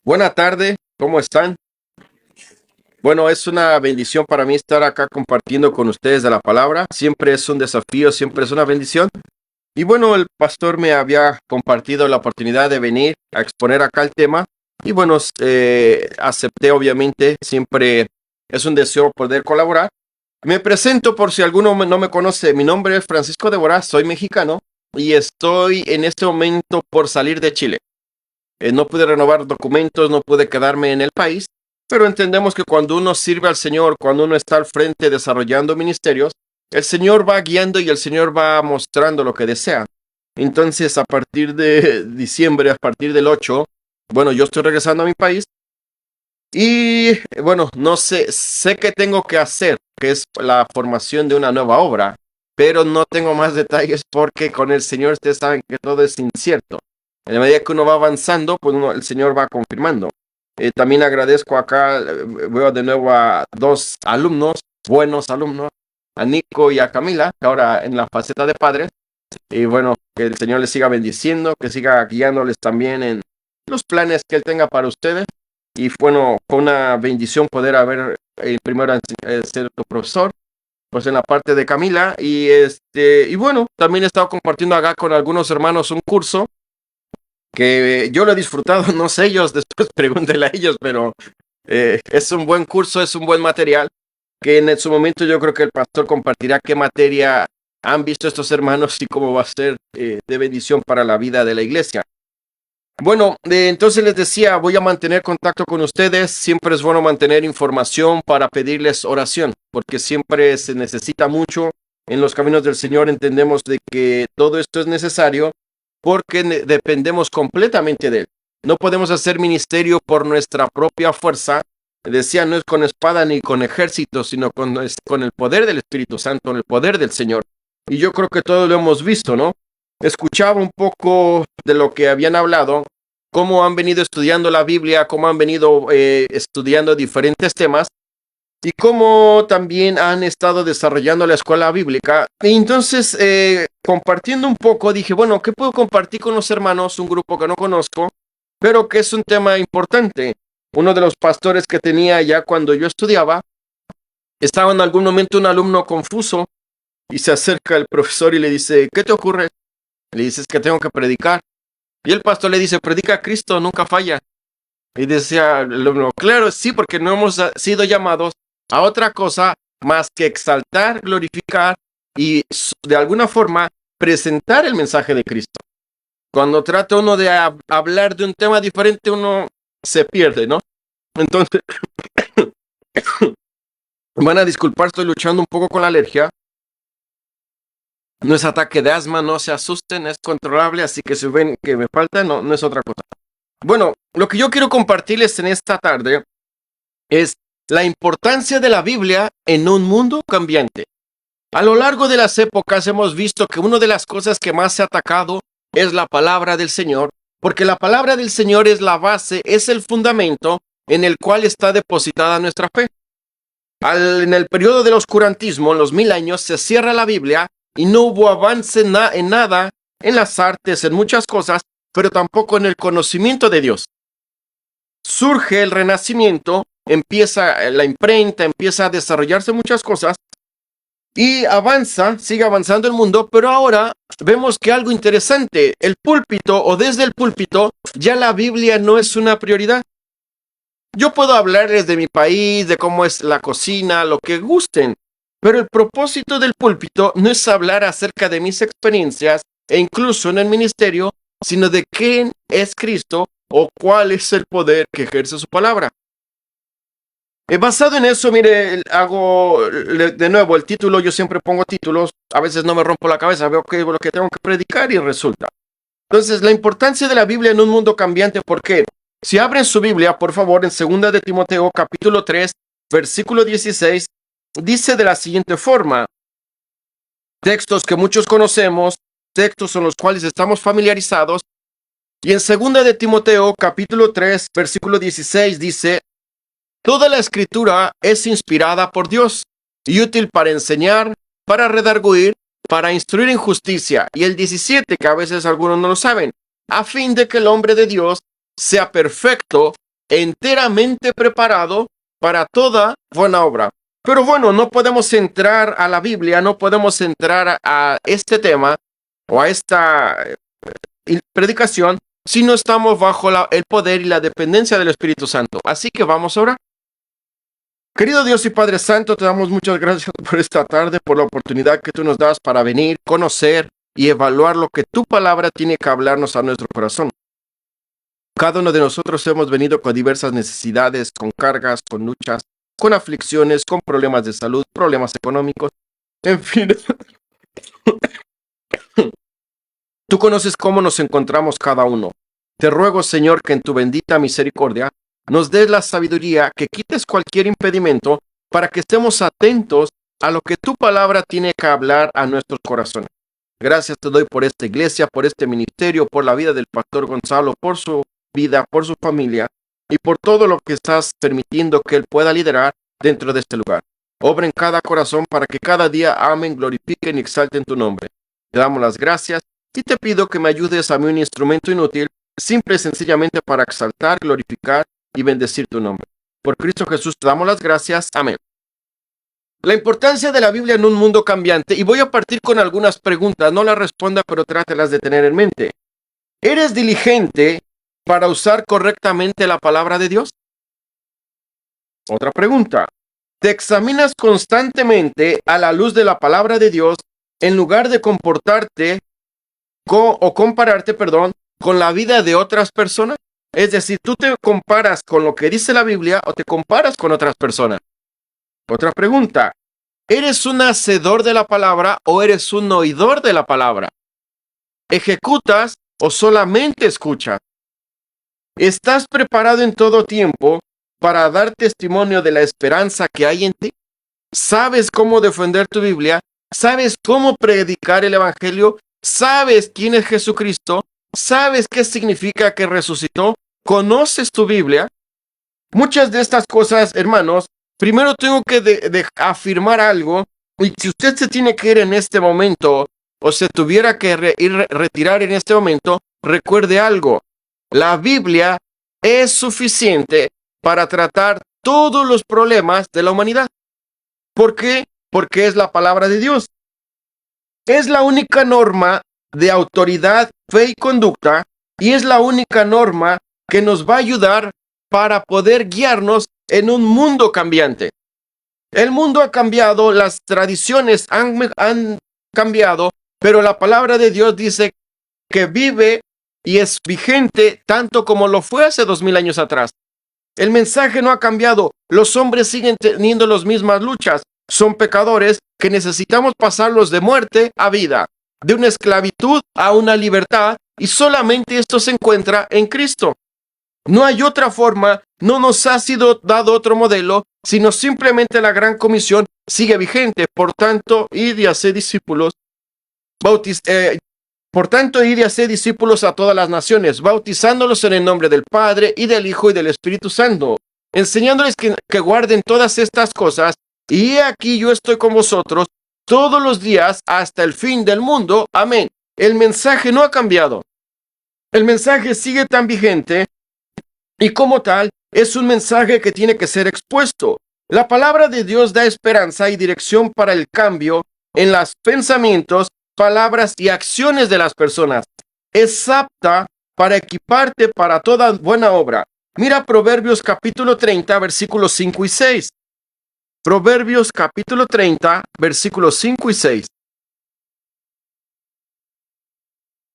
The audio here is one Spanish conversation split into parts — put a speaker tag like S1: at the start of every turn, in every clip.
S1: Buena tarde, ¿cómo están? Bueno, es una bendición para mí estar acá compartiendo con ustedes de la palabra. Siempre es un desafío, siempre es una bendición. Y bueno, el pastor me había compartido la oportunidad de venir a exponer acá el tema. Y bueno, acepté obviamente, siempre es un deseo poder colaborar. Me presento por si alguno no me conoce. Mi nombre es Francisco de Borás, soy mexicano y estoy en este momento por salir de Chile. No pude renovar documentos, no pude quedarme en el país, pero entendemos que cuando uno sirve al Señor, cuando uno está al frente desarrollando ministerios, el Señor va guiando y el Señor va mostrando lo que desea. Entonces, a partir de diciembre, a partir del 8, bueno, yo estoy regresando a mi país y bueno, no sé, sé que tengo que hacer, que es la formación de una nueva obra, pero no tengo más detalles porque con el Señor ustedes saben que todo es incierto. En la medida que uno va avanzando, pues el Señor va confirmando. También agradezco acá, veo de nuevo a dos alumnos, buenos alumnos, a Nico y a Camila, que ahora en la faceta de padres. Y bueno, que el Señor les siga bendiciendo, que siga guiándoles también en los planes que Él tenga para ustedes. Y bueno, fue una bendición poder haber primero ser tu profesor, pues en la parte de Camila. Y bueno, también he estado compartiendo acá con algunos hermanos un curso que yo lo he disfrutado, no sé ellos, después pregúntenle a ellos, pero es un buen curso, es un buen material, que en su momento yo creo que el pastor compartirá qué materia han visto estos hermanos y cómo va a ser de bendición para la vida de la iglesia. Bueno, entonces les decía, voy a mantener contacto con ustedes. Siempre es bueno mantener información para pedirles oración, porque siempre se necesita mucho. En los caminos del Señor entendemos de que todo esto es necesario porque dependemos completamente de Él. No podemos hacer ministerio por nuestra propia fuerza. Decía, no es con espada ni con ejército, sino con el poder del Espíritu Santo, con el poder del Señor. Y yo creo que todo lo hemos visto, ¿no? Escuchaba un poco de lo que habían hablado, cómo han venido estudiando la Biblia, cómo han venido estudiando diferentes temas y cómo también han estado desarrollando la escuela bíblica. Y entonces, compartiendo un poco, dije, bueno, ¿qué puedo compartir con los hermanos? Un grupo que no conozco, pero que es un tema importante. Uno de los pastores que tenía ya cuando yo estudiaba, estaba en algún momento un alumno confuso y se acerca el profesor y le dice, ¿qué te ocurre? Le dices que tengo que predicar. Y el pastor le dice, predica a Cristo, nunca falla. Y decía, claro, sí, porque no hemos sido llamados a otra cosa más que exaltar, glorificar y de alguna forma presentar el mensaje de Cristo. Cuando trata uno de hablar de un tema diferente, uno se pierde, ¿no? Entonces, van a disculpar, estoy luchando un poco con la alergia. No es ataque de asma, no se asusten, es controlable, así que si ven que me falta, no es otra cosa. Bueno, lo que yo quiero compartirles en esta tarde es la importancia de la Biblia en un mundo cambiante. A lo largo de las épocas hemos visto que una de las cosas que más se ha atacado es la palabra del Señor, porque la palabra del Señor es la base, es el fundamento en el cual está depositada nuestra fe. En el periodo del oscurantismo, en los 1000 años, se cierra la Biblia y no hubo avance en nada, en las artes, en muchas cosas, pero tampoco en el conocimiento de Dios. Surge el Renacimiento, empieza la imprenta, empieza a desarrollarse muchas cosas y avanza, sigue avanzando el mundo, pero ahora vemos que algo interesante, el púlpito o desde el púlpito ya la Biblia no es una prioridad. Yo puedo hablarles de mi país, de cómo es la cocina, lo que gusten, pero el propósito del púlpito no es hablar acerca de mis experiencias e incluso en el ministerio, sino de quién es Cristo o cuál es el poder que ejerce su palabra. Basado en eso, mire, hago de nuevo el título, yo siempre pongo títulos, a veces no me rompo la cabeza, veo que lo que tengo que predicar y resulta. Entonces, la importancia de la Biblia en un mundo cambiante, ¿por qué? Si abren su Biblia, por favor, en 2 de Timoteo, capítulo 3, versículo 16, dice de la siguiente forma, textos que muchos conocemos, textos con los cuales estamos familiarizados, y en 2 de Timoteo, capítulo 3, versículo 16, dice, toda la escritura es inspirada por Dios y útil para enseñar, para redarguir, para instruir en justicia. Y el 17, que a veces algunos no lo saben, a fin de que el hombre de Dios sea perfecto, enteramente preparado para toda buena obra. Pero bueno, no podemos entrar a la Biblia, no podemos entrar a este tema o a esta predicación si no estamos bajo el poder y la dependencia del Espíritu Santo. Así que vamos a orar. Querido Dios y Padre Santo, te damos muchas gracias por esta tarde, por la oportunidad que tú nos das para venir, conocer y evaluar lo que tu palabra tiene que hablarnos a nuestro corazón. Cada uno de nosotros hemos venido con diversas necesidades, con cargas, con luchas, con aflicciones, con problemas de salud, problemas económicos, en fin. Tú conoces cómo nos encontramos cada uno. Te ruego, Señor, que en tu bendita misericordia nos des la sabiduría, que quites cualquier impedimento para que estemos atentos a lo que tu palabra tiene que hablar a nuestros corazones. Gracias te doy por esta iglesia, por este ministerio, por la vida del pastor Gonzalo, por su vida, por su familia y por todo lo que estás permitiendo que él pueda liderar dentro de este lugar. Obra en cada corazón para que cada día amen, glorifiquen y exalten tu nombre. Te damos las gracias y te pido que me ayudes a mí, un instrumento inútil, simple y sencillamente para exaltar, glorificar y bendecir tu nombre. Por Cristo Jesús te damos las gracias. Amén. La importancia de la Biblia en un mundo cambiante, y voy a partir con algunas preguntas, no las responda, pero trátelas de tener en mente. ¿Eres diligente para usar correctamente la palabra de Dios? Otra pregunta. ¿Te examinas constantemente a la luz de la palabra de Dios en lugar de comportarte compararte, con la vida de otras personas? Es decir, ¿tú te comparas con lo que dice la Biblia o te comparas con otras personas? Otra pregunta. ¿Eres un hacedor de la palabra o eres un oidor de la palabra? ¿Ejecutas o solamente escuchas? ¿Estás preparado en todo tiempo para dar testimonio de la esperanza que hay en ti? ¿Sabes cómo defender tu Biblia? ¿Sabes cómo predicar el Evangelio? ¿Sabes quién es Jesucristo? ¿Sabes qué significa que resucitó? ¿Conoces tu Biblia? Muchas de estas cosas, hermanos, primero tengo que afirmar algo, y si usted se tiene que ir en este momento, o se tuviera que retirar en este momento, recuerde algo. La Biblia es suficiente para tratar todos los problemas de la humanidad. ¿Por qué? Porque es la palabra de Dios. Es la única norma de autoridad, fe y conducta, y es la única norma que nos va a ayudar para poder guiarnos en un mundo cambiante. El mundo ha cambiado, las tradiciones han cambiado, pero la palabra de Dios dice que vive y es vigente tanto como lo fue hace 2000 años atrás. El mensaje no ha cambiado, los hombres siguen teniendo las mismas luchas. Son pecadores que necesitamos pasarlos de muerte a vida, de una esclavitud a una libertad, y solamente esto se encuentra en Cristo. No hay otra forma, no nos ha sido dado otro modelo, sino simplemente la gran comisión sigue vigente. Por tanto, id y haced discípulos, a todas las naciones, bautizándolos en el nombre del Padre y del Hijo y del Espíritu Santo, enseñándoles que guarden todas estas cosas. Y he aquí yo estoy con vosotros todos los días hasta el fin del mundo. Amén. El mensaje no ha cambiado. El mensaje sigue tan vigente y como tal es un mensaje que tiene que ser expuesto. La palabra de Dios da esperanza y dirección para el cambio en los pensamientos, palabras y acciones de las personas. Es apta para equiparte para toda buena obra. Mira Proverbios capítulo 30, versículos 5 y 6. Proverbios capítulo 30, versículos 5 y 6.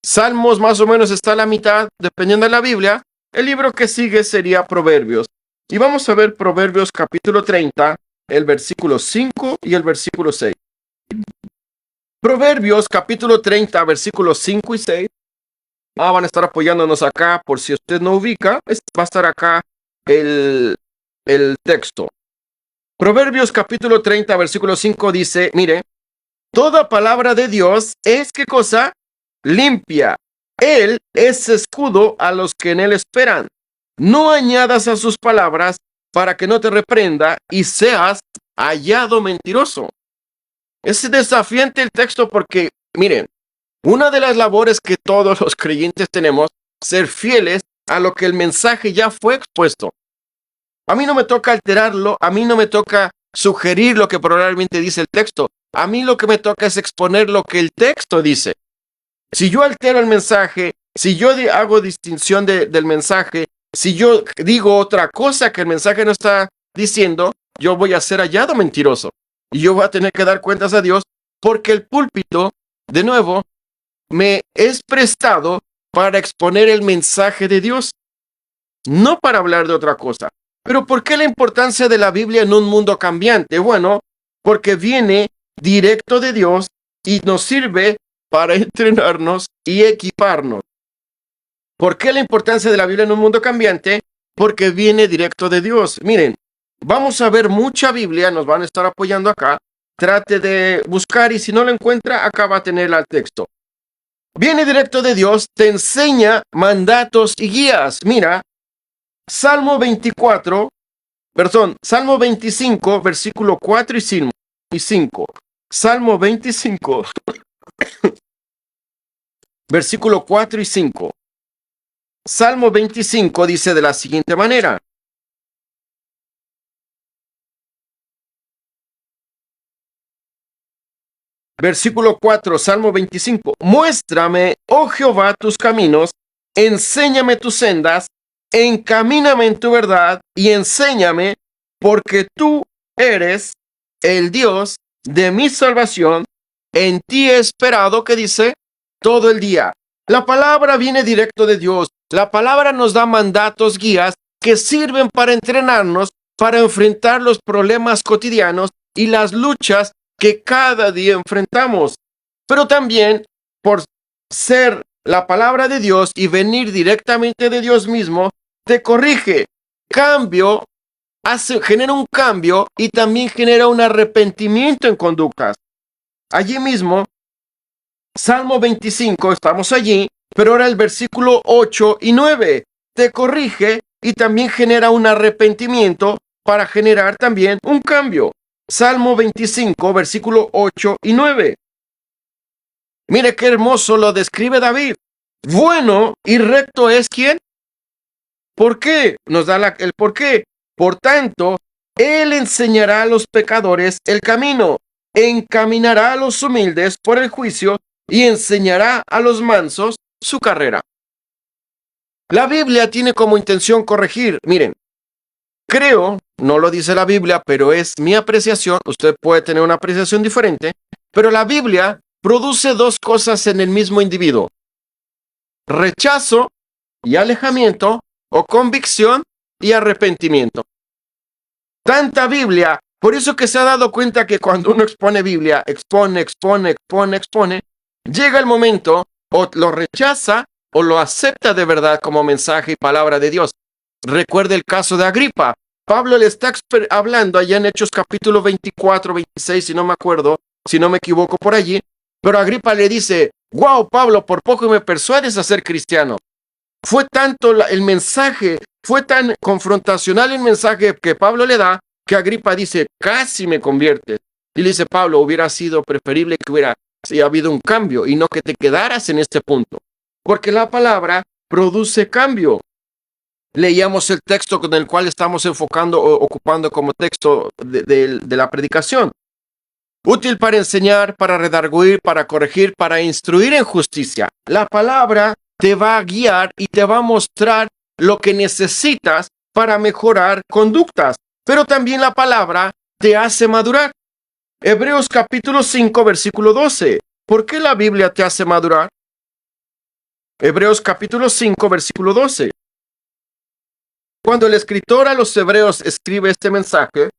S1: Salmos más o menos está a la mitad, dependiendo de la Biblia. El libro que sigue sería Proverbios. Y vamos a ver Proverbios capítulo 30, el versículo 5 y el versículo 6. Proverbios capítulo 30, versículos 5 y 6. Van a estar apoyándonos acá, por si usted no ubica, va a estar acá el texto. Proverbios capítulo 30, versículo 5 dice, mire, toda palabra de Dios es, ¿qué cosa? Limpia. Él es escudo a los que en él esperan. No añadas a sus palabras para que no te reprenda y seas hallado mentiroso. Es desafiante el texto porque, miren, una de las labores que todos los creyentes tenemos, ser fieles a lo que el mensaje ya fue expuesto. A mí no me toca alterarlo, a mí no me toca sugerir lo que probablemente dice el texto. A mí lo que me toca es exponer lo que el texto dice. Si yo altero el mensaje, si yo hago distinción del mensaje, si yo digo otra cosa que el mensaje no está diciendo, yo voy a ser hallado mentiroso. Y yo voy a tener que dar cuentas a Dios porque el púlpito, de nuevo, me es prestado para exponer el mensaje de Dios, no para hablar de otra cosa. Pero ¿por qué la importancia de la Biblia en un mundo cambiante? Bueno, porque viene directo de Dios y nos sirve para entrenarnos y equiparnos. ¿Por qué la importancia de la Biblia en un mundo cambiante? Porque viene directo de Dios. Miren, vamos a ver mucha Biblia, nos van a estar apoyando acá. Trate de buscar y si no lo encuentra, acá va a tener el texto. Viene directo de Dios, te enseña mandatos y guías. Mira, Salmo 25, versículo 4 y 5. Salmo 25, versículo 4 y 5. Salmo 25 dice de la siguiente manera. Versículo 4, Salmo 25. Muéstrame, oh Jehová, tus caminos, enséñame tus sendas, encamíname en tu verdad y enséñame, porque tú eres el Dios de mi salvación. En ti he esperado, que dice, todo el día. La palabra viene directo de Dios. La palabra nos da mandatos, guías, que sirven para entrenarnos, para enfrentar los problemas cotidianos y las luchas que cada día enfrentamos. Pero también, por ser la palabra de Dios y venir directamente de Dios mismo, te corrige. Genera un cambio y también genera un arrepentimiento en conductas. Allí mismo, Salmo 25, estamos allí, pero ahora el versículo 8 y 9 te corrige y también genera un arrepentimiento para generar también un cambio. Salmo 25, versículo 8 y 9. Mire qué hermoso lo describe David. Bueno y recto es ¿quién? ¿Por qué? Nos da el por qué. Por tanto, él enseñará a los pecadores el camino, encaminará a los humildes por el juicio y enseñará a los mansos su carrera. La Biblia tiene como intención corregir. Miren, creo, no lo dice la Biblia, pero es mi apreciación. Usted puede tener una apreciación diferente, pero la Biblia produce dos cosas en el mismo individuo: rechazo y alejamiento, o convicción y arrepentimiento. Tanta Biblia, por eso que se ha dado cuenta que cuando uno expone Biblia, expone, llega el momento, o lo rechaza o lo acepta de verdad como mensaje y palabra de Dios. Recuerde el caso de Agripa. Pablo le está hablando allá en Hechos capítulo 24, 26, si no me acuerdo, si no me equivoco por allí, pero Agripa le dice: wow, Pablo, por poco me persuades a ser cristiano. Fue tanto el mensaje, fue tan confrontacional el mensaje que Pablo le da, que Agripa dice: casi me conviertes. Y le dice: Pablo, hubiera sido preferible que hubiera habido un cambio y no que te quedaras en este punto, porque la palabra produce cambio. Leíamos el texto con el cual estamos ocupando como texto de la predicación. Útil para enseñar, para redarguir, para corregir, para instruir en justicia. La palabra te va a guiar y te va a mostrar lo que necesitas para mejorar conductas. Pero también la palabra te hace madurar. Hebreos capítulo 5, versículo 12. ¿Por qué la Biblia te hace madurar? Hebreos capítulo 5, versículo 12. Cuando el escritor a los hebreos escribe este mensaje,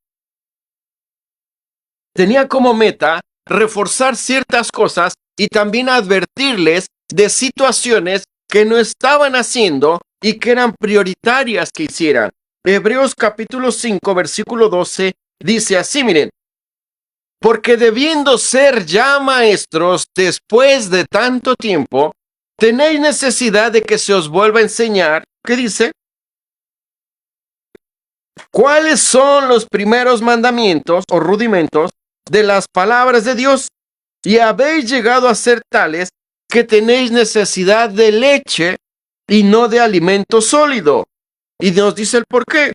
S1: tenía como meta reforzar ciertas cosas y también advertirles de situaciones que no estaban haciendo y que eran prioritarias que hicieran. Hebreos capítulo 5, versículo 12 dice así, miren: porque debiendo ser ya maestros después de tanto tiempo, tenéis necesidad de que se os vuelva a enseñar. ¿Qué dice? ¿Cuáles son los primeros mandamientos o rudimentos de las palabras de Dios? Y habéis llegado a ser tales que tenéis necesidad de leche y no de alimento sólido. Y nos dice el por qué.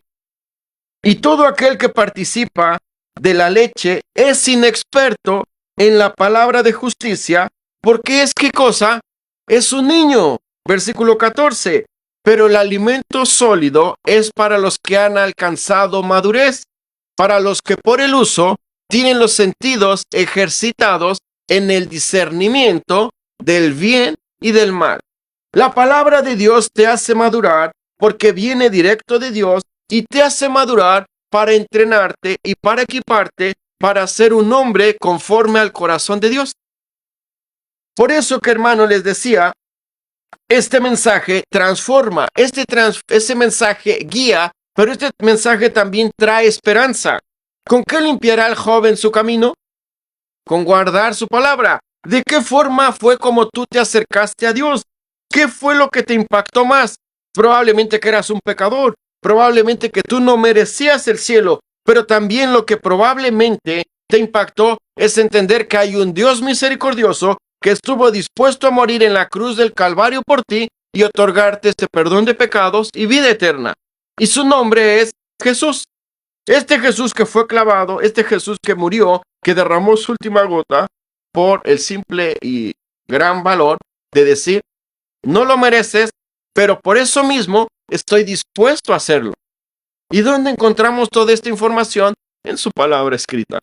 S1: Y todo aquel que participa de la leche es inexperto en la palabra de justicia, porque es, ¿qué cosa? Es un niño. Versículo 14. Pero el alimento sólido es para los que han alcanzado madurez, para los que por el uso tienen los sentidos ejercitados en el discernimiento del bien y del mal. La palabra de Dios te hace madurar porque viene directo de Dios y te hace madurar para entrenarte y para equiparte para ser un hombre conforme al corazón de Dios. Por eso que, hermano, les decía, este mensaje transforma, ese mensaje guía, pero este mensaje también trae esperanza. ¿Con qué limpiará el joven su camino? Con guardar su palabra. ¿De qué forma fue como tú te acercaste a Dios? ¿Qué fue lo que te impactó más? Probablemente que eras un pecador, probablemente que tú no merecías el cielo, pero también lo que probablemente te impactó es entender que hay un Dios misericordioso que estuvo dispuesto a morir en la cruz del Calvario por ti y otorgarte este perdón de pecados y vida eterna. Y su nombre es Jesús. Este Jesús que fue clavado, este Jesús que murió, que derramó su última gota por el simple y gran valor de decir, no lo mereces, pero por eso mismo estoy dispuesto a hacerlo. ¿Y dónde encontramos toda esta información? En su palabra escrita.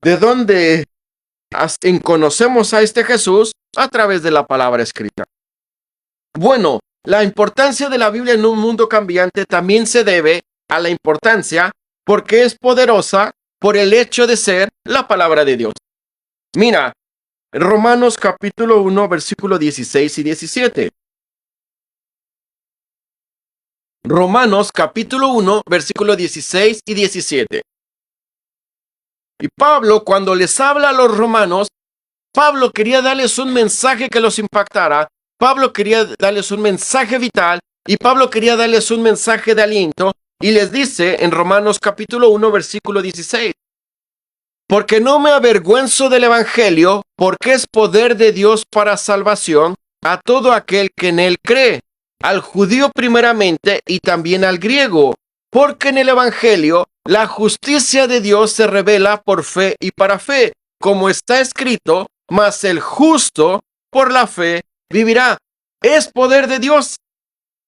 S1: ¿De dónde conocemos a este Jesús? A través de la palabra escrita. Bueno, la importancia de la Biblia en un mundo cambiante también se debe a la importancia porque es poderosa por el hecho de ser la palabra de Dios. Mira, Romanos capítulo 1, versículo 16 y 17. Romanos capítulo 1, versículo 16 y 17. Y Pablo, cuando les habla a los romanos, Pablo quería darles un mensaje que los impactara. Pablo quería darles un mensaje vital y Pablo quería darles un mensaje de aliento y les dice en Romanos capítulo 1 versículo 16: porque no me avergüenzo del evangelio, porque es poder de Dios para salvación a todo aquel que en él cree, al judío primeramente y también al griego, porque en el evangelio la justicia de Dios se revela por fe y para fe, como está escrito, mas el justo por la fe vivirá. Es poder de Dios.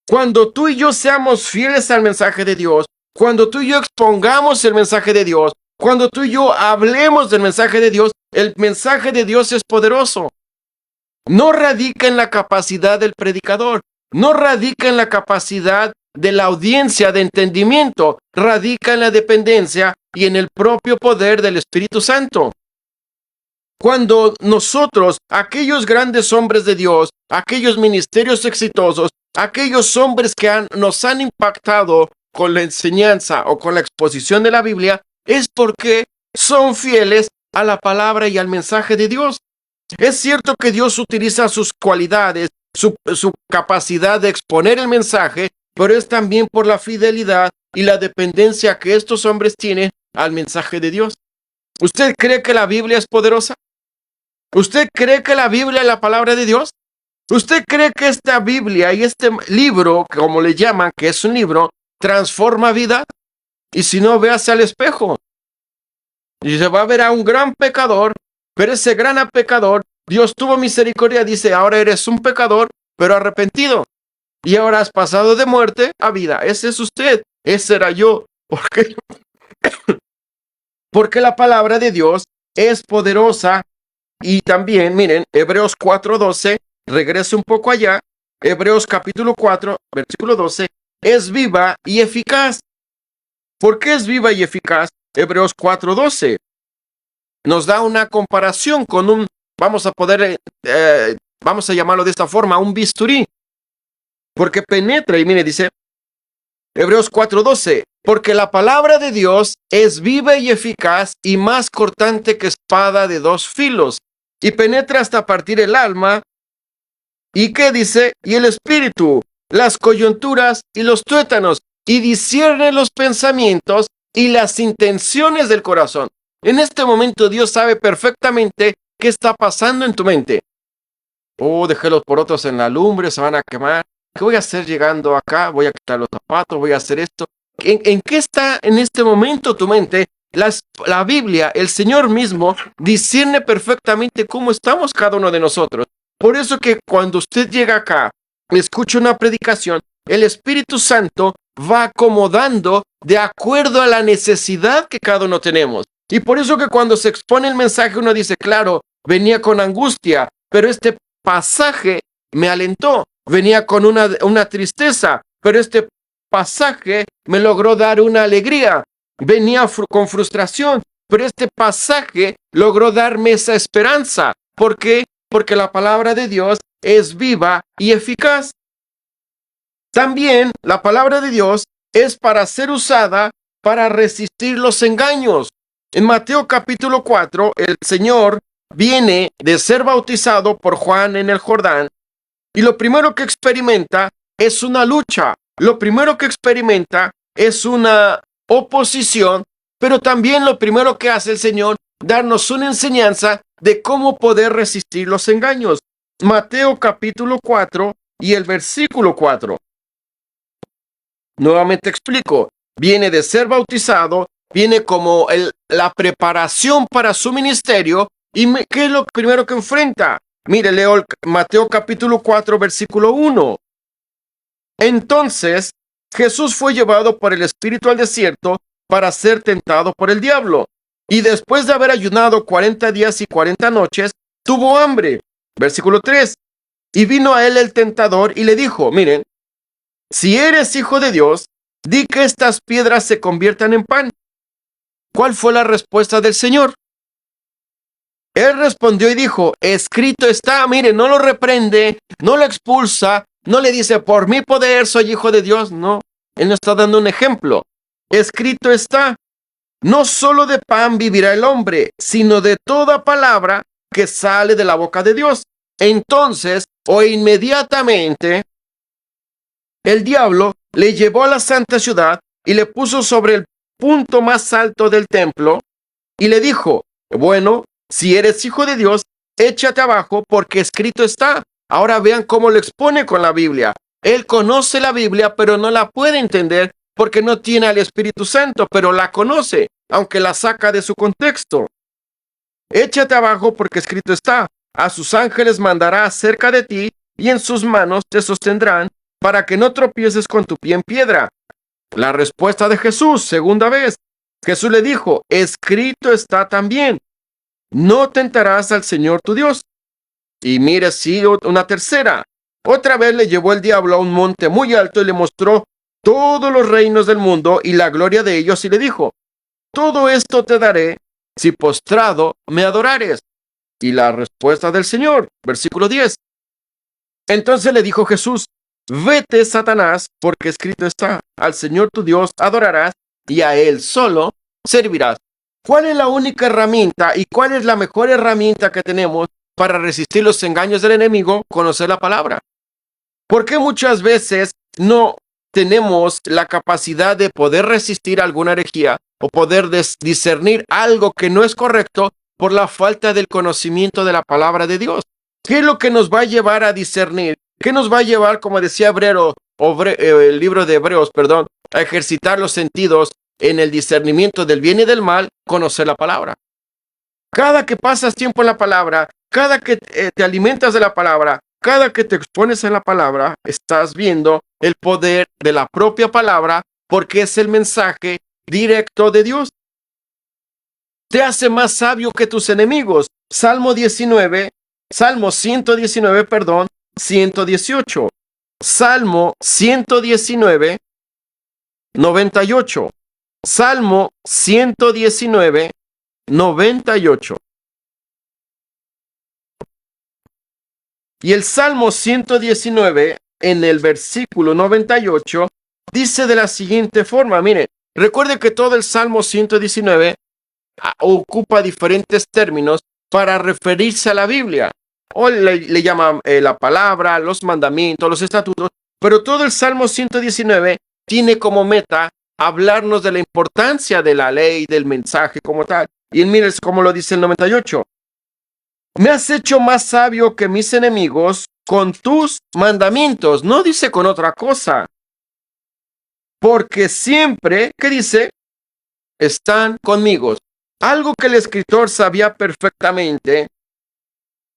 S1: Cuando tú y yo seamos fieles al mensaje de Dios, cuando tú y yo expongamos el mensaje de Dios, cuando tú y yo hablemos del mensaje de Dios, el mensaje de Dios es poderoso. No radica en la capacidad del predicador, no radica en la capacidad de la audiencia de entendimiento, radica en la dependencia y en el propio poder del Espíritu Santo. Cuando nosotros, aquellos grandes hombres de Dios, aquellos ministerios exitosos, aquellos hombres que nos han impactado con la enseñanza o con la exposición de la Biblia, es porque son fieles a la palabra y al mensaje de Dios. Es cierto que Dios utiliza sus cualidades, su capacidad de exponer el mensaje, pero es también por la fidelidad y la dependencia que estos hombres tienen al mensaje de Dios. ¿Usted cree que la Biblia es poderosa? ¿Usted cree que la Biblia es la palabra de Dios? ¿Usted cree que esta Biblia y este libro, como le llaman, que es un libro, transforma vida? Y si no, véase al espejo. Y se va a ver a un gran pecador, pero ese gran pecador, Dios tuvo misericordia, dice, ahora eres un pecador, pero arrepentido. Y ahora has pasado de muerte a vida. Ese es usted, ese era yo. ¿Por qué? Porque la palabra de Dios es poderosa. Y también, miren, Hebreos 4:12, regrese un poco allá, Hebreos capítulo 4, versículo 12, es viva y eficaz. ¿Por qué es viva y eficaz? Hebreos 4:12 nos da una comparación con vamos a llamarlo de esta forma, un bisturí. Porque penetra, y mire, dice Hebreos 4:12, porque la palabra de Dios es viva y eficaz y más cortante que espada de dos filos, y penetra hasta partir el alma, ¿y qué dice? Y el espíritu, las coyunturas y los tuétanos, y discierne los pensamientos y las intenciones del corazón. En este momento Dios sabe perfectamente qué está pasando en tu mente. Oh, dejé los porotos otros en la lumbre, se van a quemar. ¿Qué voy a hacer llegando acá? Voy a quitar los zapatos, voy a hacer esto. ¿En qué está en este momento tu mente? La Biblia, el Señor mismo, discierne perfectamente cómo estamos cada uno de nosotros. Por eso que cuando usted llega acá, escucha una predicación, el Espíritu Santo va acomodando de acuerdo a la necesidad que cada uno tenemos. Y por eso que cuando se expone el mensaje uno dice, claro, venía con angustia, pero este pasaje me alentó. Venía con una tristeza, pero este pasaje me logró dar una alegría. Venía con frustración, pero este pasaje logró darme esa esperanza. ¿Por qué? Porque la palabra de Dios es viva y eficaz. También la palabra de Dios es para ser usada para resistir los engaños. En Mateo capítulo 4, el Señor viene de ser bautizado por Juan en el Jordán y lo primero que experimenta es una lucha. Lo primero que experimenta es una oposición, pero también lo primero que hace el Señor, darnos una enseñanza de cómo poder resistir los engaños. Mateo capítulo 4 y el versículo 4. Nuevamente explico, viene de ser bautizado, viene como la preparación para su ministerio. ¿Y qué es lo primero que enfrenta? Mire, leo Mateo capítulo 4, versículo 1. Entonces, Jesús fue llevado por el Espíritu al desierto para ser tentado por el diablo. Y después de haber ayunado 40 días y 40 noches, tuvo hambre. Versículo 3. Y vino a él el tentador y le dijo, miren, si eres hijo de Dios, di que estas piedras se conviertan en pan. ¿Cuál fue la respuesta del Señor? Él respondió y dijo, escrito está. Mire, no lo reprende, no lo expulsa, no le dice, por mi poder soy hijo de Dios. No, él no está dando un ejemplo. Escrito está, no solo de pan vivirá el hombre, sino de toda palabra que sale de la boca de Dios. Entonces, o inmediatamente, el diablo le llevó a la santa ciudad y le puso sobre el punto más alto del templo y le dijo, bueno, si eres hijo de Dios, échate abajo porque escrito está. Ahora vean cómo lo expone con la Biblia. Él conoce la Biblia, pero no la puede entender porque no tiene al Espíritu Santo, pero la conoce, aunque la saca de su contexto. Échate abajo porque escrito está. A sus ángeles mandará acerca de ti y en sus manos te sostendrán para que no tropieces con tu pie en piedra. La respuesta de Jesús, segunda vez. Jesús le dijo, escrito está también, no tentarás al Señor tu Dios. Y mire, sigue una tercera. Otra vez le llevó el diablo a un monte muy alto y le mostró todos los reinos del mundo y la gloria de ellos y le dijo, todo esto te daré si postrado me adorares. Y la respuesta del Señor, versículo 10. Entonces le dijo Jesús, vete, Satanás, porque escrito está, al Señor tu Dios adorarás y a Él solo servirás. ¿Cuál es la única herramienta y cuál es la mejor herramienta que tenemos para resistir los engaños del enemigo? Conocer la palabra. ¿Por qué muchas veces no tenemos la capacidad de poder resistir alguna herejía o poder discernir algo que no es correcto por la falta del conocimiento de la palabra de Dios? ¿Qué es lo que nos va a llevar a discernir? ¿Qué nos va a llevar, como decía el libro de Hebreos, a ejercitar los sentidos en el discernimiento del bien y del mal? Conocer la palabra. Cada que pasas tiempo en la palabra, cada que te alimentas de la palabra, cada que te expones a la palabra, estás viendo el poder de la propia palabra porque es el mensaje directo de Dios. Te hace más sabio que tus enemigos. Salmo 119, 118. Salmo 119, 98. Salmo 119, 98. Y el Salmo 119, en el versículo 98, dice de la siguiente forma, mire, recuerde que todo el Salmo 119 ocupa diferentes términos para referirse a la Biblia. O le llaman la palabra, los mandamientos, los estatutos, pero todo el Salmo 119 tiene como meta hablarnos de la importancia de la ley, del mensaje como tal. Y mire cómo lo dice el 98. Me has hecho más sabio que mis enemigos con tus mandamientos. No dice con otra cosa. porque siempre, ¿qué dice? Están conmigo. Algo que el escritor sabía perfectamente,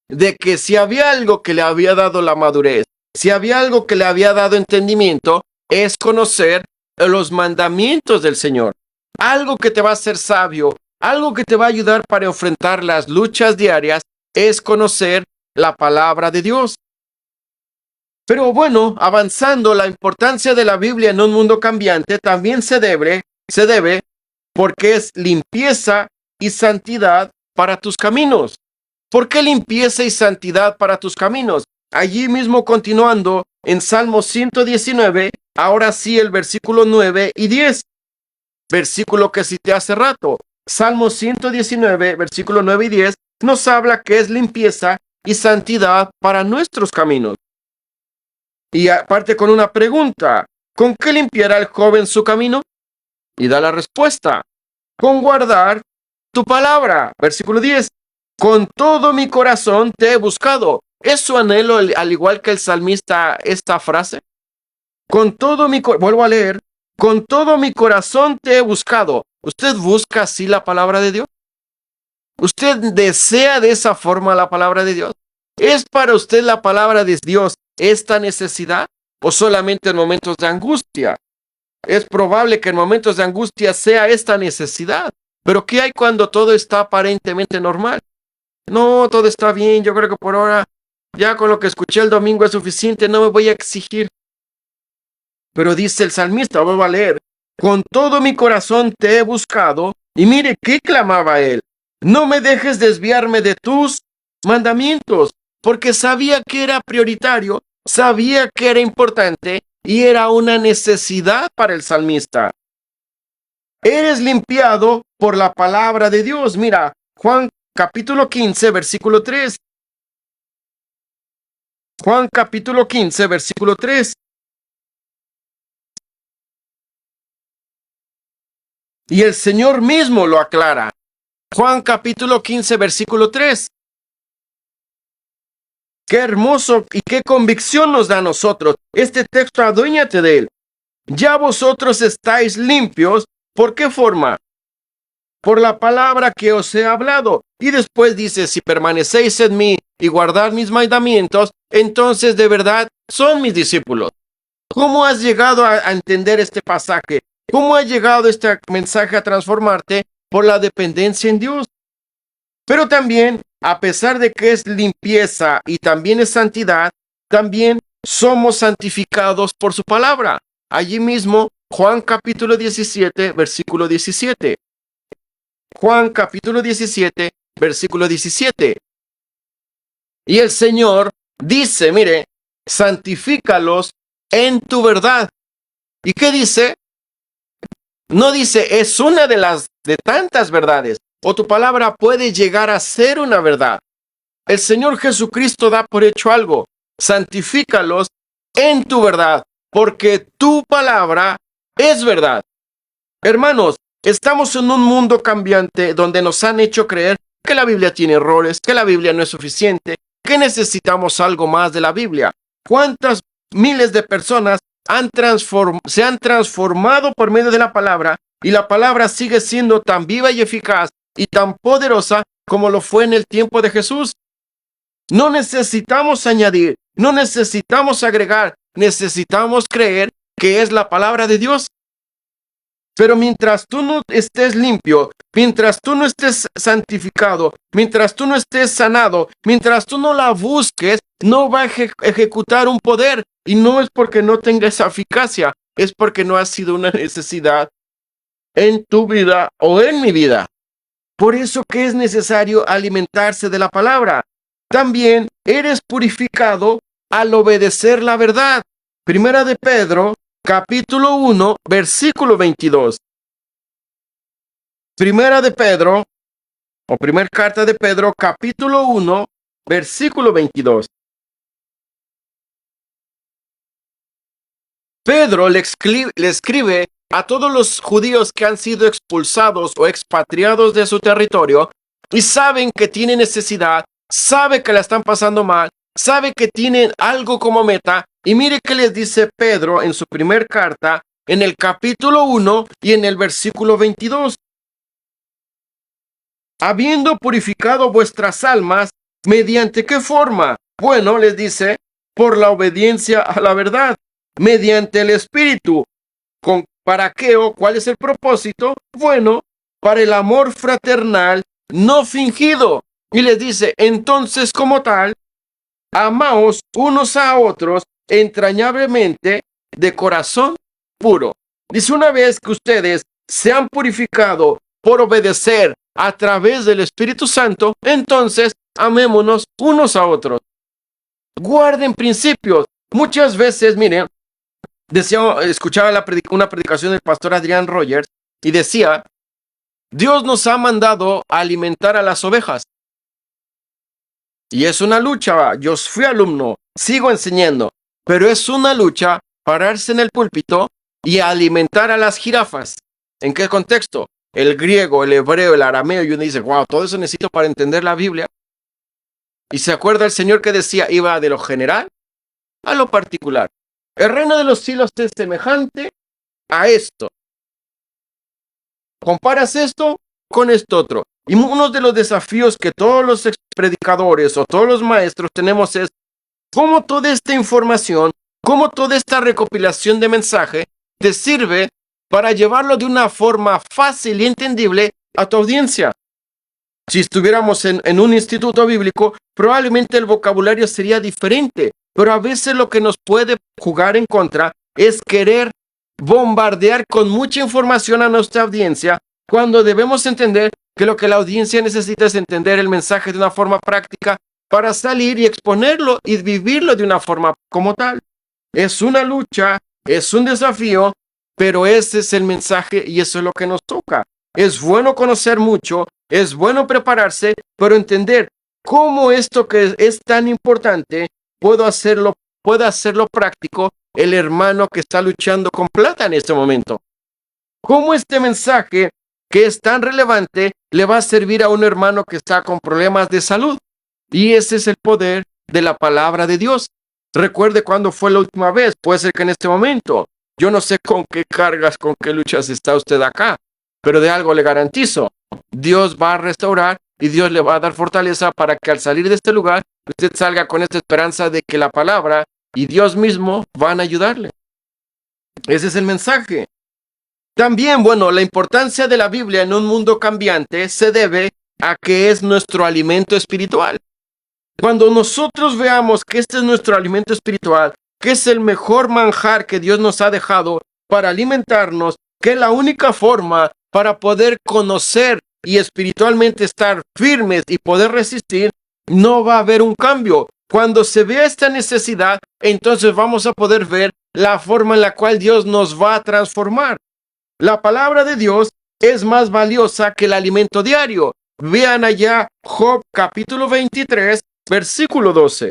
S1: de que si había algo que le había dado la madurez, si había algo que le había dado entendimiento, es conocer los mandamientos del Señor. Algo que te va a hacer sabio, algo que te va a ayudar para enfrentar las luchas diarias, es conocer la palabra de Dios. Pero bueno, avanzando, la importancia de la Biblia en un mundo cambiante también se debe porque es limpieza y santidad para tus caminos. ¿Por qué limpieza y santidad para tus caminos? Allí mismo, continuando en Salmo 119, ahora sí el versículo 9 y 10, versículo que cité hace rato. Salmo 119, versículo 9 y 10, nos habla que es limpieza y santidad para nuestros caminos. Y aparte con una pregunta: ¿con qué limpiará el joven su camino? Y da la respuesta: con guardar tu palabra. Versículo 10. Con todo mi corazón te he buscado. ¿Es su anhelo, al igual que el salmista, esta frase? Con todo mi corazón, vuelvo a leer, con todo mi corazón te he buscado. ¿Usted busca así la palabra de Dios? ¿Usted desea de esa forma la palabra de Dios? ¿Es para usted la palabra de Dios esta necesidad o solamente en momentos de angustia? Es probable que en momentos de angustia sea esta necesidad. Pero ¿qué hay cuando todo está aparentemente normal? No, todo está bien, yo creo que por ahora ya con lo que escuché el domingo es suficiente, no me voy a exigir. Pero dice el salmista, vuelvo a leer, con todo mi corazón te he buscado, y mire qué clamaba él: no me dejes desviarme de tus mandamientos, porque sabía que era prioritario, sabía que era importante y era una necesidad para el salmista. Eres limpiado por la palabra de Dios. Mira, Juan capítulo 15, versículo 3. Juan capítulo 15, versículo 3. Y el Señor mismo lo aclara. Juan capítulo 15, versículo 3. Qué hermoso y qué convicción nos da a nosotros. Este texto, aduéñate de él. Ya vosotros estáis limpios. ¿Por qué forma? Por la palabra que os he hablado. Y después dice: si permanecéis en mí y guardad mis mandamientos, entonces de verdad son mis discípulos. ¿Cómo has llegado a entender este pasaje? ¿Cómo ha llegado este mensaje a transformarte? Por la dependencia en Dios. Pero también, a pesar de que es limpieza y también es santidad, también somos santificados por su palabra. Allí mismo, Juan capítulo 17, versículo 17. Juan capítulo 17, versículo 17. Y el Señor dice, mire, santifícalos en tu verdad. ¿Y qué dice? No dice, es una de tantas verdades, o tu palabra puede llegar a ser una verdad. El Señor Jesucristo da por hecho algo: santifícalos en tu verdad, porque tu palabra es verdad. Hermanos, estamos en un mundo cambiante donde nos han hecho creer que la Biblia tiene errores, que la Biblia no es suficiente, que necesitamos algo más de la Biblia. ¿Cuántas miles de personas se han transformado por medio de la palabra, y la palabra sigue siendo tan viva y eficaz y tan poderosa como lo fue en el tiempo de Jesús? No necesitamos añadir, no necesitamos agregar, necesitamos creer que es la palabra de Dios. Pero mientras tú no estés limpio, mientras tú no estés santificado, mientras tú no estés sanado, mientras tú no la busques, no va a ejecutar un poder. Y no es porque no tenga esa eficacia, es porque no ha sido una necesidad en tu vida o en mi vida. Por eso que es necesario alimentarse de la palabra. También eres purificado al obedecer la verdad. Primera de Pedro, capítulo 1, versículo 22. Primera de Pedro, o primer carta de Pedro, capítulo 1, versículo 22. Pedro le escribe a todos los judíos que han sido expulsados o expatriados de su territorio y saben que tienen necesidad, sabe que la están pasando mal, sabe que tienen algo como meta. Y mire qué les dice Pedro en su primer carta, en el capítulo 1 y en el versículo 22. Habiendo purificado vuestras almas, ¿mediante qué forma? Bueno, les dice, por la obediencia a la verdad, mediante el Espíritu. ¿Para qué o cuál es el propósito? Bueno, para el amor fraternal no fingido. Y les dice, entonces como tal, amaos unos a otros entrañablemente de corazón puro. Dice, una vez que ustedes se han purificado por obedecer a través del Espíritu Santo, entonces amémonos unos a otros. Guarden principios. Muchas veces, miren, escuchaba una predicación del pastor Adrian Rogers y decía, Dios nos ha mandado a alimentar a las ovejas. Y es una lucha. Yo fui alumno, sigo enseñando, pero es una lucha pararse en el púlpito y alimentar a las jirafas. ¿En qué contexto? El griego, el hebreo, el arameo, y uno dice, wow, todo eso necesito para entender la Biblia. Y se acuerda el Señor que decía, iba de lo general a lo particular. El reino de los cielos es semejante a esto. Comparas esto con esto otro. Y uno de los desafíos que todos los predicadores o todos los maestros tenemos es cómo toda esta información, cómo toda esta recopilación de mensaje te sirve para llevarlo de una forma fácil y entendible a tu audiencia. Si estuviéramos en un instituto bíblico, probablemente el vocabulario sería diferente, pero a veces lo que nos puede jugar en contra es querer bombardear con mucha información a nuestra audiencia, cuando debemos entender que lo que la audiencia necesita es entender el mensaje de una forma práctica para salir y exponerlo y vivirlo de una forma como tal. Es una lucha, es un desafío, pero ese es el mensaje y eso es lo que nos toca. Es bueno conocer mucho, es bueno prepararse, pero entender cómo esto que es tan importante puede hacerlo práctico el hermano que está luchando con plata en este momento. ¿Cómo este mensaje que es tan relevante le va a servir a un hermano que está con problemas de salud? Y ese es el poder de la palabra de Dios. Recuerde cuándo fue la última vez, puede ser que en este momento. Yo no sé con qué cargas, con qué luchas está usted acá, pero de algo le garantizo. Dios va a restaurar y Dios le va a dar fortaleza para que al salir de este lugar, usted salga con esta esperanza de que la palabra y Dios mismo van a ayudarle. Ese es el mensaje. También, bueno, la importancia de la Biblia en un mundo cambiante se debe a que es nuestro alimento espiritual. Cuando nosotros veamos que este es nuestro alimento espiritual, que es el mejor manjar que Dios nos ha dejado para alimentarnos, que es la única forma para poder conocer y espiritualmente estar firmes y poder resistir, no va a haber un cambio. Cuando se vea esta necesidad, entonces vamos a poder ver la forma en la cual Dios nos va a transformar. La palabra de Dios es más valiosa que el alimento diario. Vean allá Job capítulo 23, versículo 12.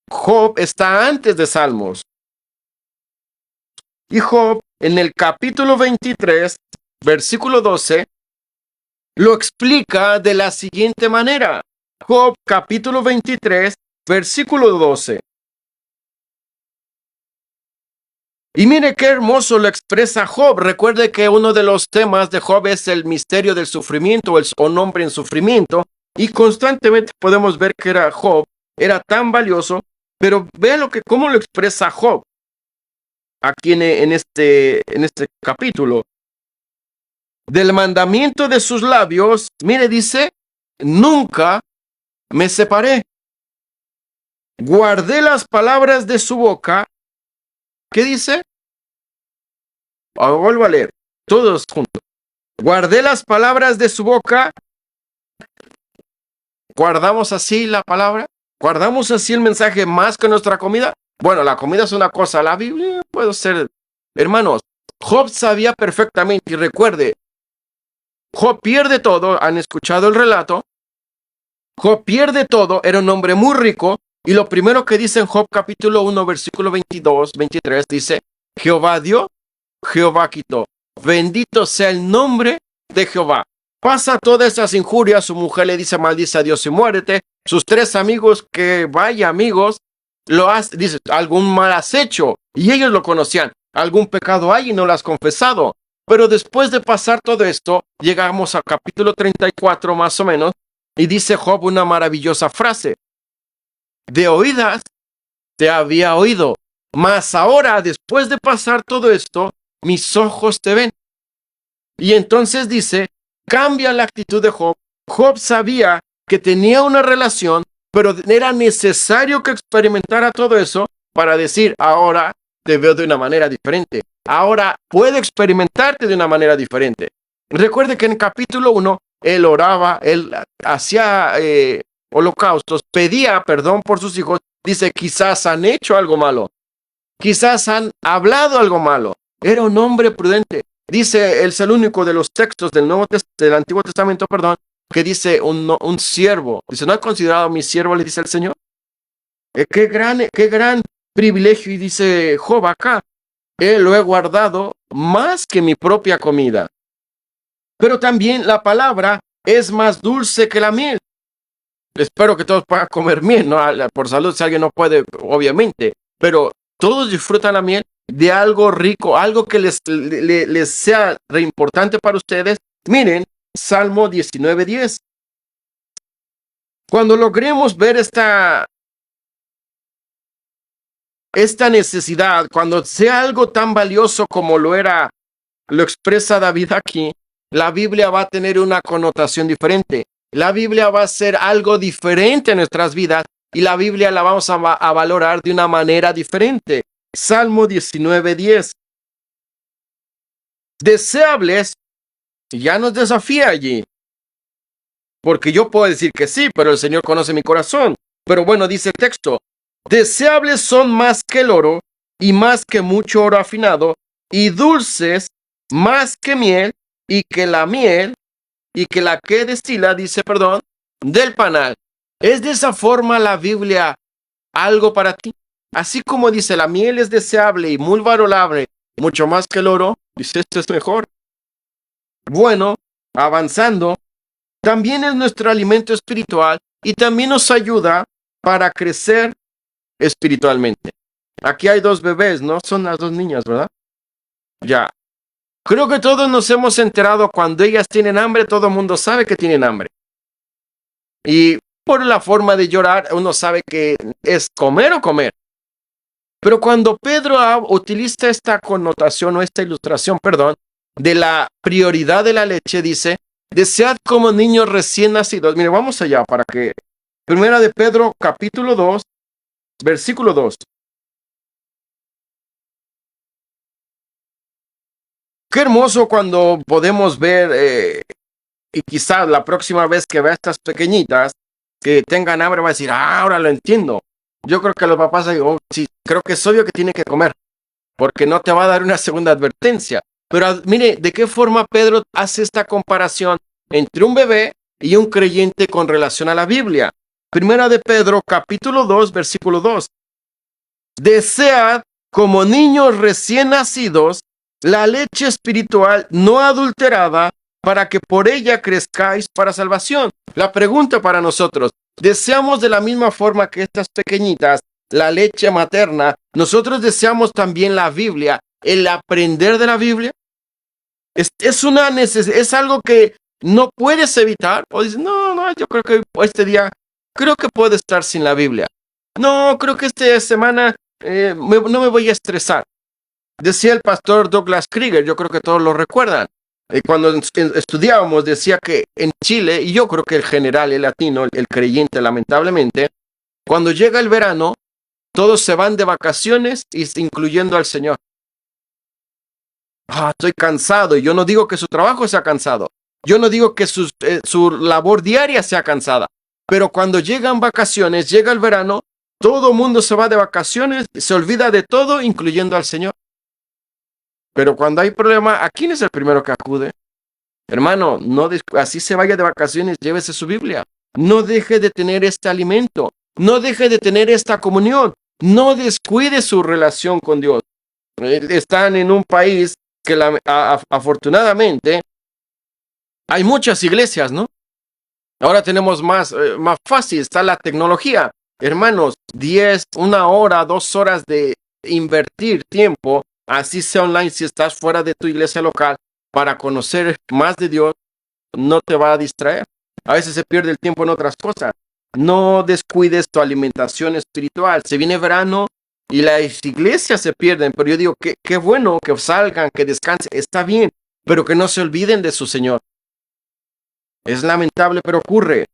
S1: Job está antes de Salmos. Y Job en el capítulo 23, versículo 12, lo explica de la siguiente manera. Job capítulo 23, versículo 12. Y mire qué hermoso lo expresa Job. Recuerde que uno de los temas de Job es el misterio del sufrimiento o un hombre en sufrimiento. Y constantemente podemos ver que Job era tan valioso. Pero vea cómo lo expresa Job aquí en este capítulo. Del mandamiento de sus labios, mire, dice, nunca me separé. Guardé las palabras de su boca. ¿Qué dice? Vuelvo a leer, todos juntos. Guardé las palabras de su boca. ¿Guardamos así la palabra? ¿Guardamos así el mensaje más que nuestra comida? Bueno, la comida es una cosa, la Biblia puede ser. Hermanos, Job sabía perfectamente, y recuerde, Job pierde todo. ¿Han escuchado el relato? Job pierde todo, era un hombre muy rico, y lo primero que dice en Job capítulo 1, versículo 22, 23, dice, Jehová dio, Jehová quitó. Bendito sea el nombre de Jehová. Pasa todas esas injurias, su mujer le dice, maldice a Dios y muérete. Sus tres amigos, que vaya amigos, dices, algún mal has hecho, y ellos lo conocían, algún pecado hay y no lo has confesado. Pero después de pasar todo esto, llegamos al capítulo 34 más o menos, y dice Job una maravillosa frase: de oídas te había oído, mas ahora, después de pasar todo esto, mis ojos te ven. Y entonces dice, cambia la actitud de Job. Job sabía que tenía una relación, pero era necesario que experimentara todo eso para decir, ahora te veo de una manera diferente. Ahora puedo experimentarte de una manera diferente. Recuerde que en el capítulo 1, él oraba, él hacía holocaustos, pedía perdón por sus hijos. Dice, quizás han hecho algo malo, quizás han hablado algo malo. Era un hombre prudente. Dice, es el único de los textos del Antiguo Testamento, que dice un siervo. Dice, ¿no ha considerado mi siervo? Le dice el Señor. Qué gran privilegio. Y dice Job acá, lo he guardado más que mi propia comida. Pero también la palabra es más dulce que la miel. Espero que todos puedan comer miel, ¿no? Por salud, si alguien no puede, obviamente. Pero todos disfrutan la miel de algo rico, algo que les sea re importante para ustedes. Miren, Salmo 19:10. Cuando logremos ver esta necesidad, cuando sea algo tan valioso como lo expresa David aquí, la Biblia va a tener una connotación diferente. La Biblia va a ser algo diferente en nuestras vidas y la Biblia la vamos a valorar de una manera diferente. Salmo 19:10. Deseables, ya nos desafía allí. Porque yo puedo decir que sí, pero el Señor conoce mi corazón. Pero bueno, dice el texto, deseables son más que el oro y más que mucho oro afinado y dulces más que miel y que la miel y que la que destila, del panal. ¿Es de esa forma la Biblia algo para ti? Así como dice, la miel es deseable y muy valorable, mucho más que el oro, dice, esto es mejor. Bueno, avanzando, también es nuestro alimento espiritual y también nos ayuda para crecer espiritualmente. Aquí hay dos bebés, ¿no? Son las dos niñas, ¿verdad? Ya. Creo que todos nos hemos enterado cuando ellas tienen hambre, todo el mundo sabe que tienen hambre. Y por la forma de llorar, uno sabe que es comer o comer. Pero cuando Pedro utiliza esta connotación o esta ilustración, de la prioridad de la leche, dice, desead como niños recién nacidos. Mire, vamos allá para que... Primera de Pedro, capítulo 2, versículo 2. Qué hermoso cuando podemos ver, y quizás la próxima vez que vea a estas pequeñitas que tengan hambre va a decir, ahora lo entiendo. Yo creo que los papás digo, sí, creo que es obvio que tiene que comer, porque no te va a dar una segunda advertencia. Pero mire, ¿de qué forma Pedro hace esta comparación entre un bebé y un creyente con relación a la Biblia? Primera de Pedro, capítulo 2, versículo 2. Desead como niños recién nacidos la leche espiritual no adulterada para que por ella crezcáis para salvación. La pregunta para nosotros, ¿deseamos de la misma forma que estas pequeñitas la leche materna? ¿Nosotros deseamos también la Biblia, el aprender de la Biblia? Es algo que no puedes evitar. O dices, no, yo creo que este día, creo que puedo estar sin la Biblia. No, creo que esta semana no me voy a estresar. Decía el pastor Douglas Krieger, yo creo que todos lo recuerdan. Cuando estudiábamos decía que en Chile, y yo creo que el general, el latino, el creyente lamentablemente, cuando llega el verano, todos se van de vacaciones, incluyendo al Señor. Estoy cansado, y yo no digo que su trabajo sea cansado, yo no digo que su labor diaria sea cansada, pero cuando llegan vacaciones, llega el verano, todo mundo se va de vacaciones, se olvida de todo, incluyendo al Señor. Pero cuando hay problema, ¿a quién es el primero que acude? Hermano, así se vaya de vacaciones, llévese su Biblia. No deje de tener este alimento. No deje de tener esta comunión. No descuide su relación con Dios. Están en un país que afortunadamente hay muchas iglesias, ¿no? Ahora tenemos más fácil, está la tecnología. hermanos, 10, 1 hora, 2 horas de invertir tiempo, así sea online si estás fuera de tu iglesia local, para conocer más de Dios, no te va a distraer. A veces se pierde el tiempo en otras cosas. No descuides tu alimentación espiritual. Se viene verano y las iglesias se pierden, pero yo digo que qué bueno que salgan, que descansen, está bien, pero que no se olviden de su Señor. Es lamentable, pero ocurre.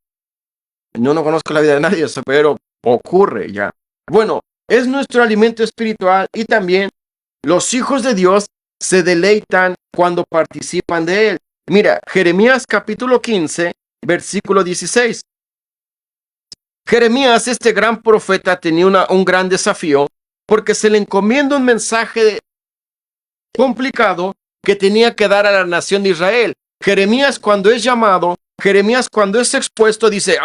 S1: Yo no conozco la vida de nadie, pero ocurre ya. Bueno, es nuestro alimento espiritual y también los hijos de Dios se deleitan cuando participan de él. Mira, Jeremías capítulo 15, versículo 16. Jeremías, este gran profeta, tenía un gran desafío porque se le encomienda un mensaje complicado que tenía que dar a la nación de Israel. Jeremías, cuando es llamado, Jeremías, cuando es expuesto, dice: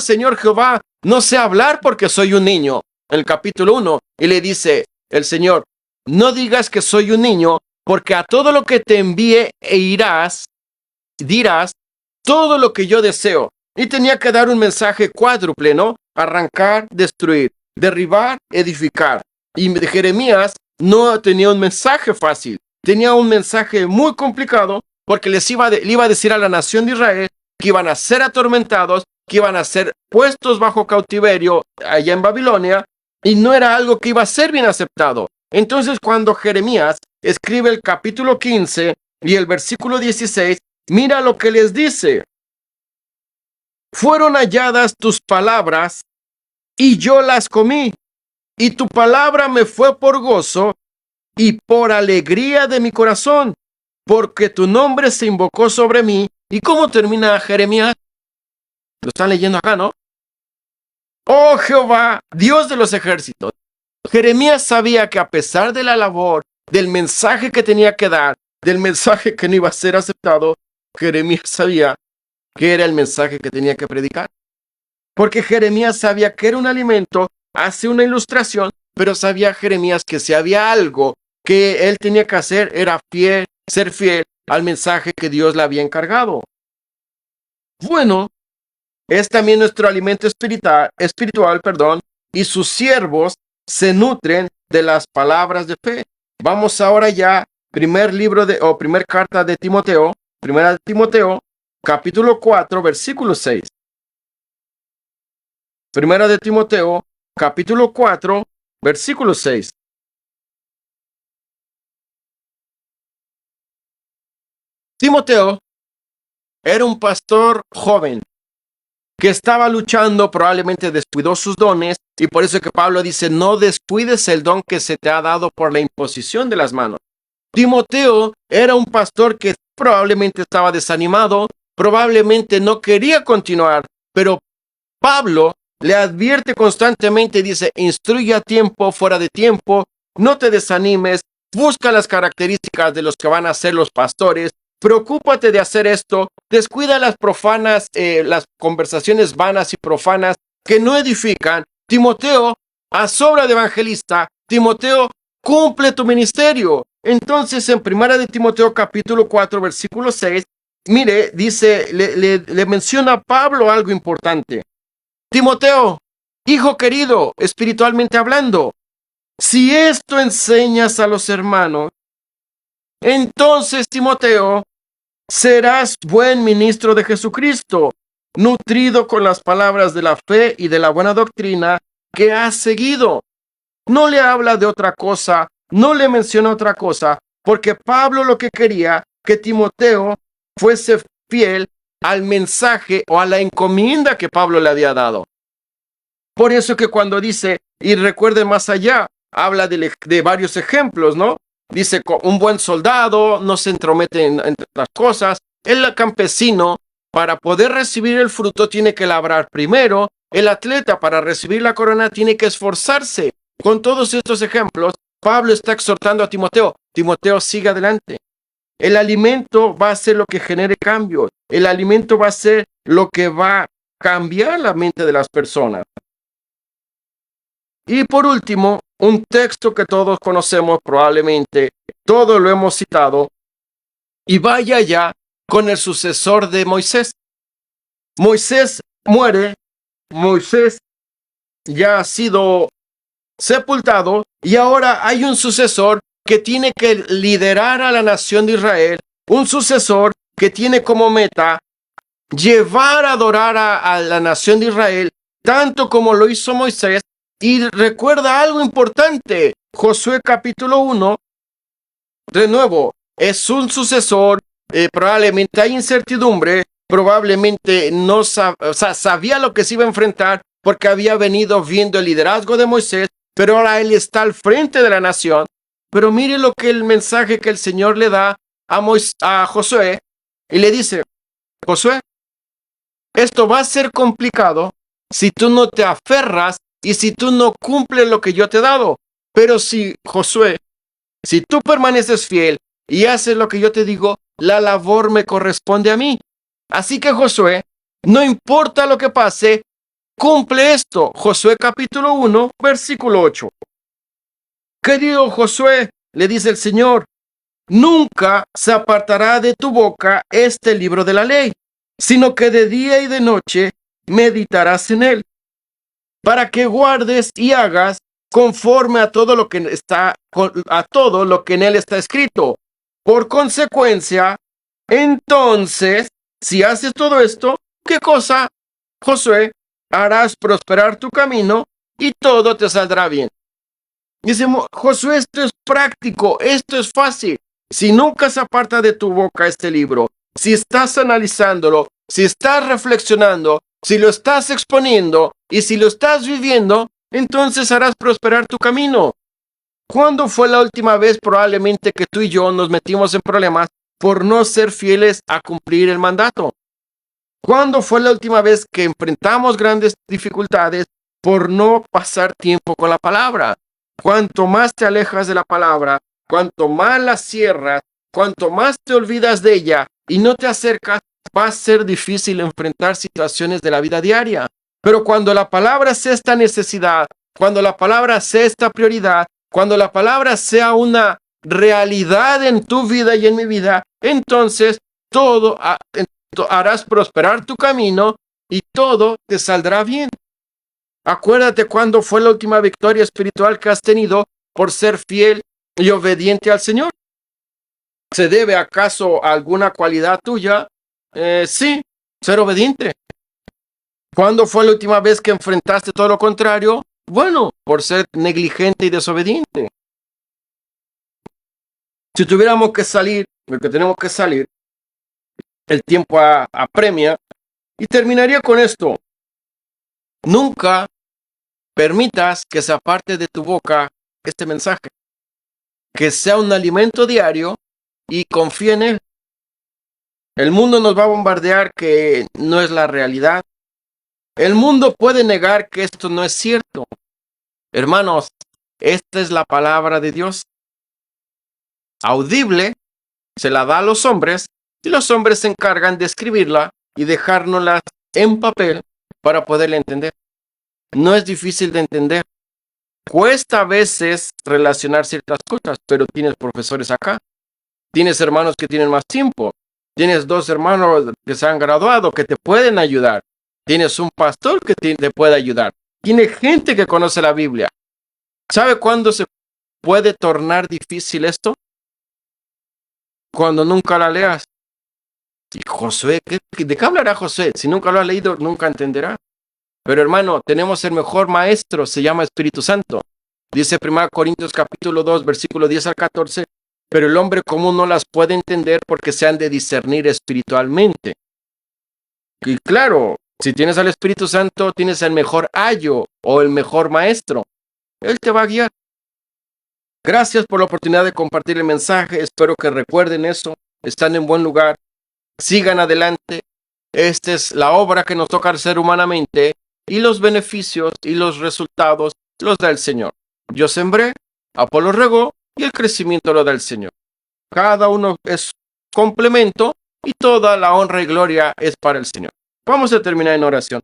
S1: Señor Jehová, no sé hablar porque soy un niño. En el capítulo 1, y le dice el Señor: no digas que soy un niño, porque a todo lo que te envíe dirás todo lo que yo deseo. Y tenía que dar un mensaje cuádruple, ¿no? Arrancar, destruir, derribar, edificar. Y Jeremías no tenía un mensaje fácil, tenía un mensaje muy complicado, porque le iba a decir a la nación de Israel que iban a ser atormentados, que iban a ser puestos bajo cautiverio allá en Babilonia, y no era algo que iba a ser bien aceptado. Entonces, cuando Jeremías escribe el capítulo 15 y el versículo 16, mira lo que les dice: fueron halladas tus palabras y yo las comí, y tu palabra me fue por gozo y por alegría de mi corazón, porque tu nombre se invocó sobre mí. ¿Y cómo termina Jeremías? Lo están leyendo acá, ¿no? Oh Jehová, Dios de los ejércitos. Jeremías sabía que a pesar de la labor, del mensaje que tenía que dar, del mensaje que no iba a ser aceptado, Jeremías sabía que era el mensaje que tenía que predicar. Porque Jeremías sabía que era un alimento, hace una ilustración, pero sabía Jeremías que si había algo que él tenía que hacer, era ser fiel al mensaje que Dios le había encargado. Bueno, es también nuestro alimento espiritual, y sus siervos se nutren de las palabras de fe. Vamos ahora ya, primer carta de Timoteo, primera de Timoteo, capítulo 4, versículo 6. Primera de Timoteo, capítulo 4, versículo 6. Timoteo era un pastor joven que estaba luchando, probablemente descuidó sus dones, y por eso que Pablo dice: no descuides el don que se te ha dado por la imposición de las manos. Timoteo era un pastor que probablemente estaba desanimado, probablemente no quería continuar, pero Pablo le advierte constantemente y dice: instruye a tiempo, fuera de tiempo, no te desanimes, busca las características de los que van a ser los pastores, preocúpate de hacer esto, descuida las profanas, las conversaciones vanas y profanas que no edifican. Timoteo, a sobra de evangelista, Timoteo, cumple tu ministerio. Entonces, en primera de Timoteo capítulo 4, versículo 6, mire, dice, le menciona a Pablo algo importante. Timoteo, hijo querido, espiritualmente hablando, si esto enseñas a los hermanos, entonces, Timoteo, serás buen ministro de Jesucristo, nutrido con las palabras de la fe y de la buena doctrina que has seguido. No le habla de otra cosa, no le menciona otra cosa, porque Pablo lo que quería que Timoteo fuese fiel al mensaje o a la encomienda que Pablo le había dado. Por eso que cuando dice, y recuerden más allá, habla de varios ejemplos, ¿no? Dice: un buen soldado no se entromete en otras cosas. El campesino, para poder recibir el fruto, tiene que labrar primero. El atleta, para recibir la corona, tiene que esforzarse. Con todos estos ejemplos, Pablo está exhortando a Timoteo: Timoteo, sigue adelante. El alimento va a ser lo que genere cambios. El alimento va a ser lo que va a cambiar la mente de las personas. Y por último, un texto que todos conocemos probablemente, todos lo hemos citado, y vaya ya con el sucesor de Moisés. Moisés muere, Moisés ya ha sido sepultado y ahora hay un sucesor que tiene que liderar a la nación de Israel, un sucesor que tiene como meta llevar a adorar a la nación de Israel, tanto como lo hizo Moisés. Y recuerda algo importante, Josué capítulo 1, de nuevo, es un sucesor, probablemente hay incertidumbre, probablemente no sabía lo que se iba a enfrentar porque había venido viendo el liderazgo de Moisés, pero ahora él está al frente de la nación. Pero mire lo que el mensaje que el Señor le da a Josué, y le dice: Josué, esto va a ser complicado si tú no te aferras y si tú no cumples lo que yo te he dado. Pero si, Josué, si tú permaneces fiel y haces lo que yo te digo, la labor me corresponde a mí. Así que, Josué, no importa lo que pase, cumple esto. Josué capítulo 1, versículo 8. Querido Josué, le dice el Señor, nunca se apartará de tu boca este libro de la ley, sino que de día y de noche meditarás en él, para que guardes y hagas conforme a todo lo que en él está escrito. Por consecuencia, entonces, si haces todo esto, ¿qué cosa, Josué? Harás prosperar tu camino y todo te saldrá bien. Dice Josué, esto es práctico, esto es fácil. Si nunca se aparta de tu boca este libro, si estás analizándolo, si estás reflexionando, si lo estás exponiendo y si lo estás viviendo, entonces harás prosperar tu camino. ¿Cuándo fue la última vez probablemente que tú y yo nos metimos en problemas por no ser fieles a cumplir el mandato? ¿Cuándo fue la última vez que enfrentamos grandes dificultades por no pasar tiempo con la palabra? Cuanto más te alejas de la palabra, cuanto más la cierras, cuanto más te olvidas de ella y no te acercas, va a ser difícil enfrentar situaciones de la vida diaria. Pero cuando la palabra sea esta necesidad, cuando la palabra sea esta prioridad, cuando la palabra sea una realidad en tu vida y en mi vida, entonces harás prosperar tu camino y todo te saldrá bien. Acuérdate cuándo fue la última victoria espiritual que has tenido por ser fiel y obediente al Señor. ¿Se debe acaso a alguna cualidad tuya? Sí, ser obediente. ¿Cuándo fue la última vez que enfrentaste todo lo contrario? Bueno, por ser negligente y desobediente. Si tuviéramos que salir, porque tenemos que salir, el tiempo apremia, y terminaría con esto. Nunca permitas que se aparte de tu boca este mensaje, que sea un alimento diario y confía en él. El mundo nos va a bombardear que no es la realidad. El mundo puede negar que esto no es cierto. Hermanos, esta es la palabra de Dios. Audible, se la da a los hombres y los hombres se encargan de escribirla y dejárnosla en papel para poderla entender. No es difícil de entender. Cuesta a veces relacionar ciertas cosas, pero tienes profesores acá. Tienes hermanos que tienen más tiempo. Tienes 2 hermanos que se han graduado que te pueden ayudar. Tienes un pastor que te puede ayudar. Tiene gente que conoce la Biblia. ¿Sabe cuándo se puede tornar difícil esto? Cuando nunca la leas. Y Josué, ¿de qué hablará Josué? Si nunca lo ha leído, nunca entenderá. Pero hermano, tenemos el mejor maestro, se llama Espíritu Santo. Dice 1 Corintios capítulo 2, versículo 10 al 14, pero el hombre común no las puede entender porque se han de discernir espiritualmente. Y claro, si tienes al Espíritu Santo, tienes el mejor ayo o el mejor maestro. Él te va a guiar. Gracias por la oportunidad de compartir el mensaje. Espero que recuerden eso. Están en buen lugar. Sigan adelante. Esta es la obra que nos toca hacer humanamente y los beneficios y los resultados los da el Señor. Yo sembré, Apolo regó y el crecimiento lo da el Señor. Cada uno es complemento y toda la honra y gloria es para el Señor. Vamos a terminar en oración.